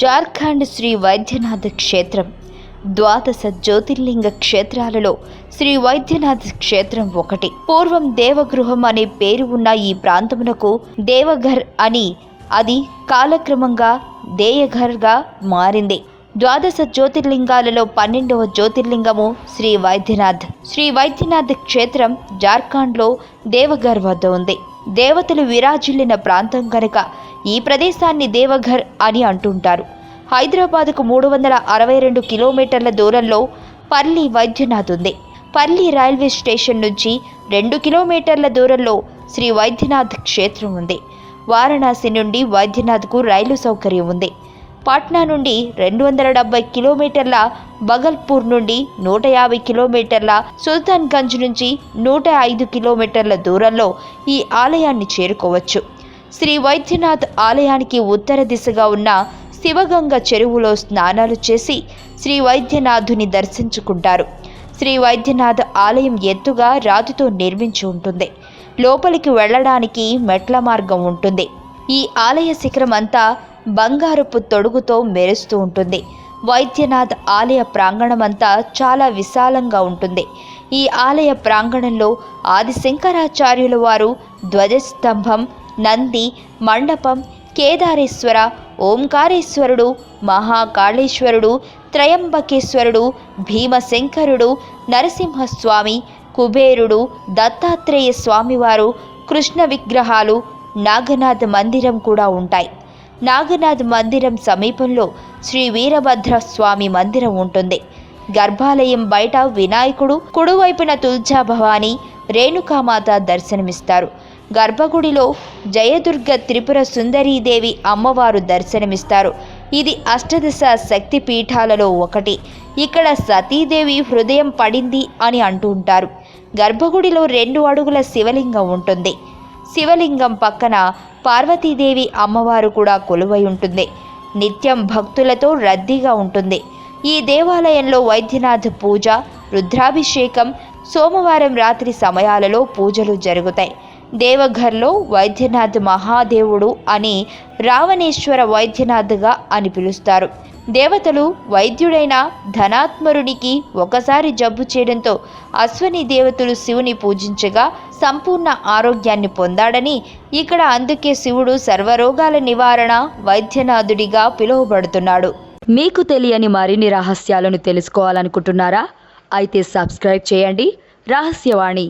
జార్ఖండ్ శ్రీ వైద్యనాథ్ క్షేత్రం ద్వాదశ జ్యోతిర్లింగ క్షేత్రాలలో శ్రీ వైద్యనాథ్ క్షేత్రం ఒకటి. పూర్వం దేవగృహం అనే పేరు ఉన్న ఈ ప్రాంతమునకు దేవఘర్ అని, అది కాలక్రమంగా దేయఘర్గా మారింది. ద్వాదశ జ్యోతిర్లింగాలలో 12వ జ్యోతిర్లింగము శ్రీ వైద్యనాథ్. శ్రీ వైద్యనాథ్ క్షేత్రం జార్ఖండ్లో దేవఘర్ వద్ద ఉంది. దేవతలు విరాజిల్లిన ప్రాంతం కనుక ఈ ప్రదేశాన్ని దేవఘర్ అని అంటుంటారు. హైదరాబాద్కు 362 కిలోమీటర్ల దూరంలో పర్లి వైద్యనాథ్ ఉంది. పర్లి రైల్వే స్టేషన్ నుంచి 2 కిలోమీటర్ల దూరంలో శ్రీ వైద్యనాథ్ క్షేత్రం ఉంది. వారణాసి నుండి వైద్యనాథ్కు రైలు సౌకర్యం ఉంది. పాట్నా నుండి 270 కిలోమీటర్ల, బగల్పూర్ నుండి 150 కిలోమీటర్ల, సుల్తాన్గంజ్ నుంచి 105 కిలోమీటర్ల దూరంలో ఈ ఆలయాన్ని చేరుకోవచ్చు. శ్రీ వైద్యనాథ్ ఆలయానికి ఉత్తర దిశగా ఉన్న శివగంగ చెరువులో స్నానాలు చేసి శ్రీ వైద్యనాథుని దర్శించుకుంటారు. శ్రీ వైద్యనాథ్ ఆలయం ఎత్తుగా రాతితో నిర్మించి ఉంటుంది. లోపలికి వెళ్ళడానికి మెట్ల మార్గం ఉంటుంది. ఈ ఆలయ శిఖరం అంతా బంగారపు తొడుగుతో మెరుస్తూ ఉంటుంది. వైద్యనాథ్ ఆలయ ప్రాంగణమంతా చాలా విశాలంగా ఉంటుంది. ఈ ఆలయ ప్రాంగణంలో ఆది శంకరాచార్యుల వారు ధ్వజస్తంభం, నంది, మండపం, కేదారేశ్వర, ఓంకారేశ్వరుడు, మహాకాళేశ్వరుడు, త్రయంబకేశ్వరుడు, భీమశంకరుడు, నరసింహస్వామి, కుబేరుడు, దత్తాత్రేయ స్వామివారు, కృష్ణ విగ్రహాలు, నాగనాథ్ మందిరం కూడా ఉంటాయి. నాగనాథ్ మందిరం సమీపంలో శ్రీ వీరభద్ర స్వామి మందిరం ఉంటుంది. గర్భాలయం బయట వినాయకుడు, కుడివైపున తుల్జా భవాని, రేణుకామాత దర్శనమిస్తారు. గర్భగుడిలో జయదుర్గ త్రిపుర సుందరీదేవి అమ్మవారు దర్శనమిస్తారు. ఇది అష్టదశ శక్తి పీఠాలలో ఒకటి. ఇక్కడ సతీదేవి హృదయం పడింది అని అంటుంటారు. గర్భగుడిలో 2 అడుగుల శివలింగం ఉంటుంది. శివలింగం పక్కన పార్వతీదేవి అమ్మవారు కూడా కొలువై ఉంటుంది. నిత్యం భక్తులతో రద్దీగా ఉంటుంది. ఈ దేవాలయంలో వైద్యనాథ్ పూజ, రుద్రాభిషేకం, సోమవారం రాత్రి సమయాలలో పూజలు జరుగుతాయి. దేవఘర్లో వైద్యనాథ్ మహాదేవుడు అని, రావణేశ్వర వైద్యనాథ్గా అని పిలుస్తారు. దేవతలు వైద్యుడైన ధనాత్మరునికి ఒకసారి జబ్బు చేయడంతో అశ్వని దేవతలు శివుని పూజించగా సంపూర్ణ ఆరోగ్యాన్ని పొందాడని ఇక్కడ, అందుకే శివుడు సర్వరోగాల నివారణ వైద్యనాథుడిగా పిలువబడుతున్నాడు. మీకు తెలియని మరిన్ని రహస్యాలను తెలుసుకోవాలనుకుంటున్నారా? అయితే సబ్స్క్రైబ్ చేయండి రహస్యవాణి.